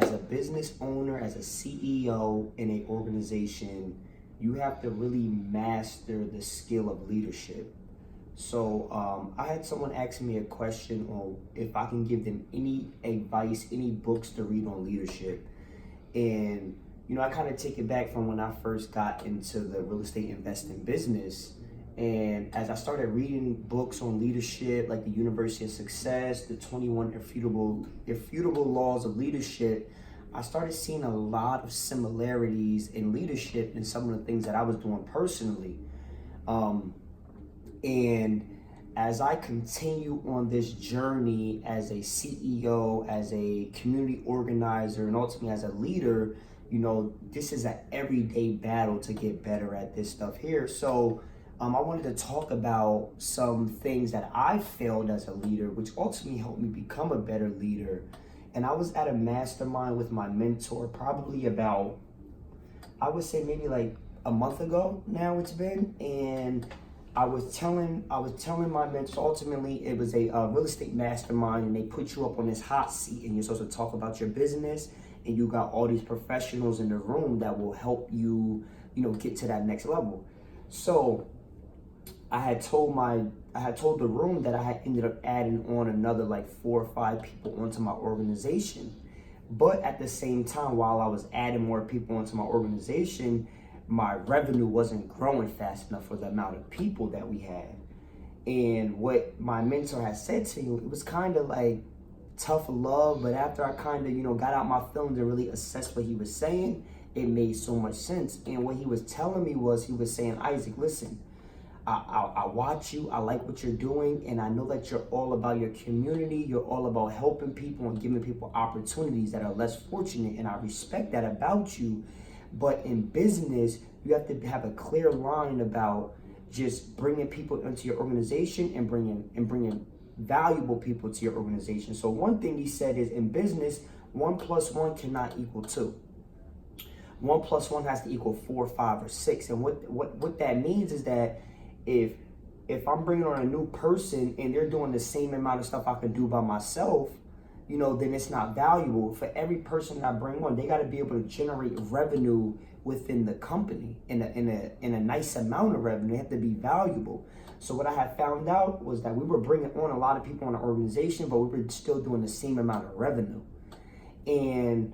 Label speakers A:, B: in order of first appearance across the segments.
A: as a business owner, as a CEO in an organization, you have to really master the skill of leadership. So I had someone ask me a question on if I can give them any advice, any books to read on leadership. And, I kind of take it back from when I first got into the real estate investing business. And as I started reading books on leadership, like the University of Success, the 21 Irrefutable Laws of Leadership, I started seeing a lot of similarities in leadership and some of the things that I was doing personally. And as I continue on this journey as a CEO, as a community organizer, and ultimately as a leader, this is an everyday battle to get better at this stuff here. So I wanted to talk about some things that I failed as a leader, which ultimately helped me become a better leader. And I was at a mastermind with my mentor probably about, I would say maybe like a month ago now it's been. And I was telling my mentor, ultimately it was a real estate mastermind, and they put you up on this hot seat and you're supposed to talk about your business, and you got all these professionals in the room that will help you, get to that next level. So I had told the room that I had ended up adding on another like 4 or 5 people onto my organization. But at the same time, while I was adding more people onto my organization, my revenue wasn't growing fast enough for the amount of people that we had. And what my mentor had said to me, it was kind of like tough love, but after I kind of, got out my feelings and really assessed what he was saying, it made so much sense. And what he was telling me was, he was saying, Isaac, listen, I watch you, I like what you're doing, and I know that you're all about your community, you're all about helping people and giving people opportunities that are less fortunate, and I respect that about you. But in business, you have to have a clear line about just bringing people into your organization and bringing valuable people to your organization. So one thing he said is, in business, 1 + 1 cannot equal 2. 1 + 1 has to equal 4, 5, or 6. And what that means is that if I'm bringing on a new person and they're doing the same amount of stuff I could do by myself, then it's not valuable. For every person that I bring on, they got to be able to generate revenue within the company in a nice amount of revenue. They have to be valuable. So what I had found out was that we were bringing on a lot of people in our organization, but we were still doing the same amount of revenue. And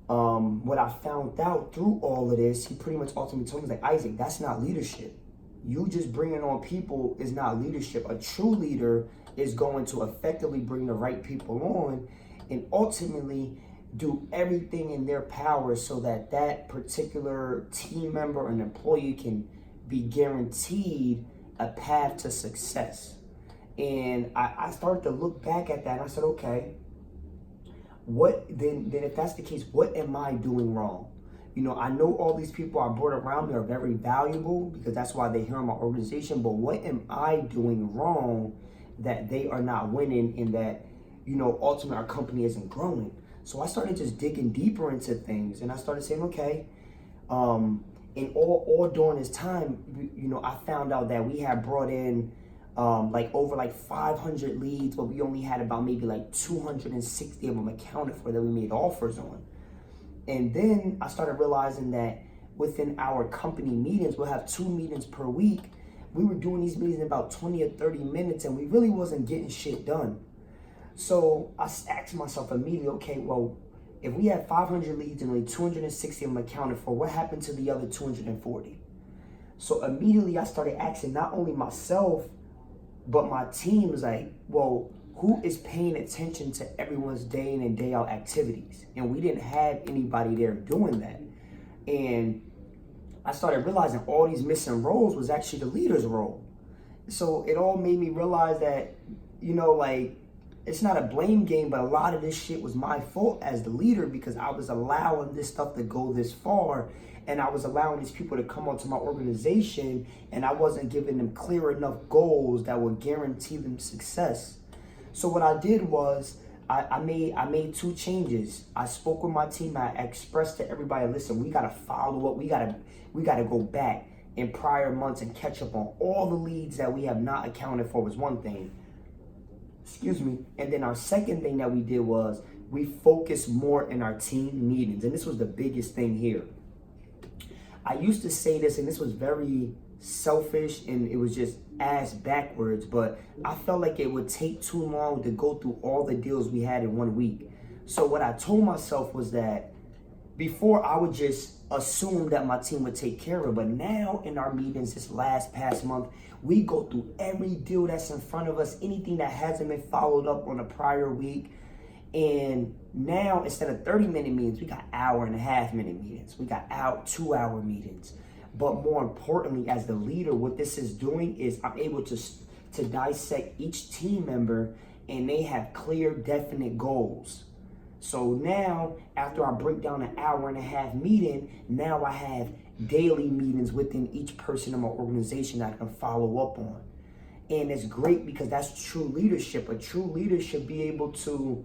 A: what I found out through all of this, he pretty much ultimately told me, like, Isaac, that's not leadership. You just bringing on people is not leadership. A true leader is going to effectively bring the right people on and ultimately do everything in their power so that that particular team member or an employee can be guaranteed a path to success. And I started to look back at that and I said, okay, what then if that's the case, what am I doing wrong? I know all these people I brought around me are very valuable because that's why they're here in my organization, but what am I doing wrong that they are not winning and that, ultimately our company isn't growing? So I started just digging deeper into things and I started saying, okay, and all during this time, I found out that we had brought in over 500 leads, but we only had about maybe 260 of them accounted for that we made offers on. And then I started realizing that within our company meetings, we'll have 2 meetings per week. We were doing these meetings in about 20 or 30 minutes and we really wasn't getting shit done. So I asked myself immediately, okay, well, if we had 500 leads and only 260 of them accounted for, what happened to the other 240? So immediately I started asking not only myself, but my team was like, well, who is paying attention to everyone's day in and day out activities? And we didn't have anybody there doing that. And I started realizing all these missing roles was actually the leader's role. So it all made me realize that, it's not a blame game, but a lot of this shit was my fault as the leader because I was allowing this stuff to go this far and I was allowing these people to come onto my organization and I wasn't giving them clear enough goals that would guarantee them success. So what I did was I made 2 changes. I spoke with my team. I expressed to everybody, listen, we got to follow up. We got to go back in prior months and catch up on all the leads that we have not accounted for was one thing. And then our second thing that we did was we focus more in our team meetings. And this was the biggest thing here. I used to say this, and this was very selfish and it was just ass backwards, but I felt like it would take too long to go through all the deals we had in 1 week. So what I told myself was that before I would just assume that my team would take care of it, but now in our meetings this past month, we go through every deal that's in front of us, anything that hasn't been followed up on a prior week. And now instead of 30-minute meetings, we got 1.5-minute meetings. We got 2-hour meetings. But more importantly, as the leader, what this is doing is I'm able to dissect each team member, and they have clear, definite goals. So now, after I break down an 1.5-hour meeting, now I have daily meetings within each person in my organization that I can follow up on. And it's great because that's true leadership. A true leader should be able to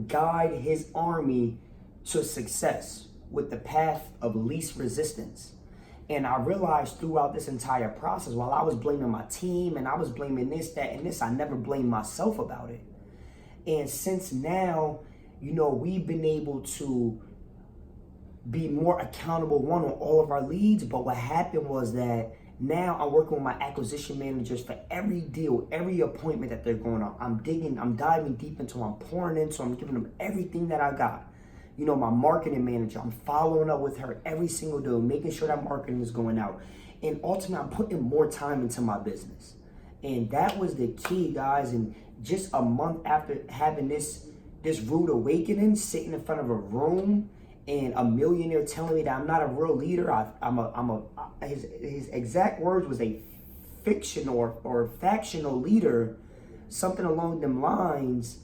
A: guide his army to success with the path of least resistance. And I realized throughout this entire process, while I was blaming my team and I was blaming this, that, and this, I never blamed myself about it. And since now, we've been able to be more accountable, on all of our leads. But what happened was that now I'm working with my acquisition managers for every deal, every appointment that they're going on. I'm diving deep into them, I'm pouring into them, I'm giving them everything that I got. My marketing manager, I'm following up with her every single deal, making sure that marketing is going out. And ultimately, I'm putting more time into my business. And that was the key, guys. And just a month after having this rude awakening, sitting in front of a room and a millionaire telling me that I'm not a real leader, his exact words was a fictional or factional leader, something along them lines.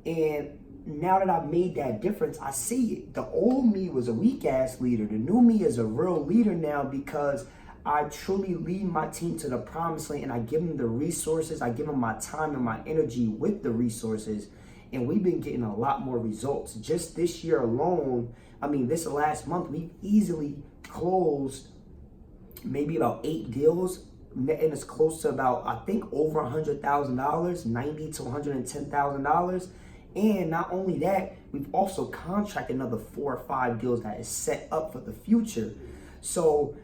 A: And now that I've made that difference, I see it. The old me was a weak ass leader. The new me is a real leader now because I truly lead my team to the promised land, and I give them the resources. I give them my time and my energy with the resources. And we've been getting a lot more results. Just this year alone, this last month, we've easily closed maybe about 8 deals. And it's close to about, I think, over $100,000, $90,000 to $110,000. And not only that, we've also contracted another 4 or 5 deals that is set up for the future. So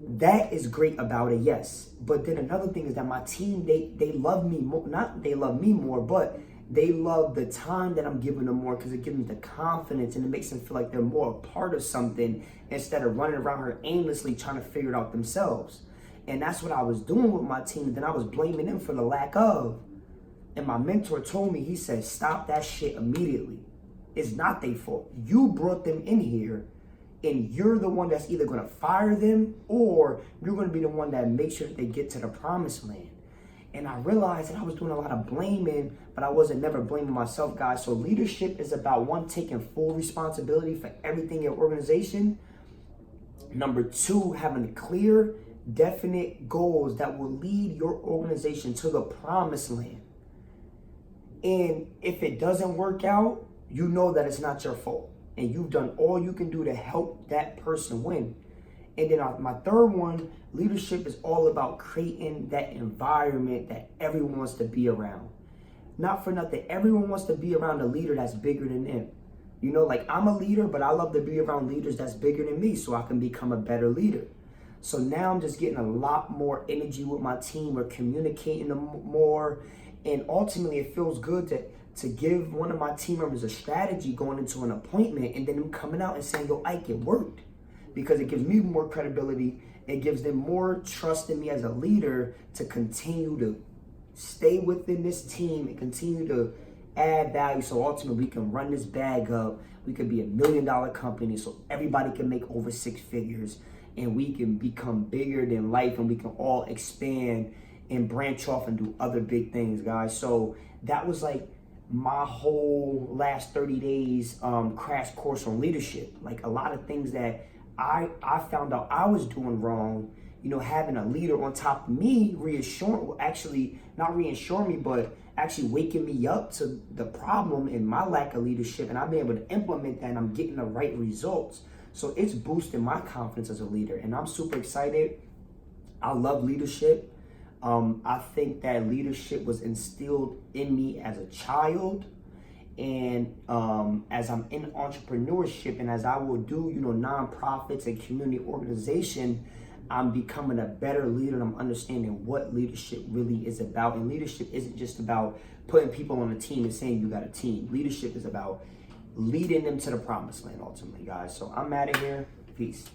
A: that is great about it, yes. But then another thing is that my team, they love me more. Not they love me more, but they love the time that I'm giving them more because it gives them the confidence and it makes them feel like they're more a part of something instead of running around here aimlessly trying to figure it out themselves. And that's what I was doing with my team. Then I was blaming them for the lack of. And my mentor told me, he said, stop that shit immediately. It's not their fault. You brought them in here, and you're the one that's either going to fire them or you're going to be the one that makes sure that they get to the promised land. And I realized that I was doing a lot of blaming, but I wasn't never blaming myself, guys. So leadership is about, 1, taking full responsibility for everything in your organization. Number 2, having clear, definite goals that will lead your organization to the promised land. And if it doesn't work out, you know that it's not your fault. And you've done all you can do to help that person win. And then my third one, leadership is all about creating that environment that everyone wants to be around. Not for nothing, everyone wants to be around a leader that's bigger than them. I'm a leader, but I love to be around leaders that's bigger than me so I can become a better leader. So now I'm just getting a lot more energy with my team. We're communicating more. And ultimately, it feels good to give one of my team members a strategy going into an appointment and then them coming out and saying, yo, Ike, it worked. Because it gives me more credibility. It gives them more trust in me as a leader to continue to stay within this team and continue to add value. So ultimately, we can run this bag up. We could be $1 million company so everybody can make over 6 figures. And we can become bigger than life, and we can all expand and branch off and do other big things, guys. So that was like my whole last 30 days crash course on leadership. Like a lot of things that I found out I was doing wrong, having a leader on top of me not reassuring me, but actually waking me up to the problem and my lack of leadership. And I've been able to implement that, and I'm getting the right results. So it's boosting my confidence as a leader, and I'm super excited. I love leadership. I think that leadership was instilled in me as a child, And as I'm in entrepreneurship and as I will do, nonprofits and community organization, I'm becoming a better leader, and I'm understanding what leadership really is about. And leadership isn't just about putting people on a team and saying you got a team. Leadership is about leading them to the promised land ultimately, guys. So I'm out of here. Peace.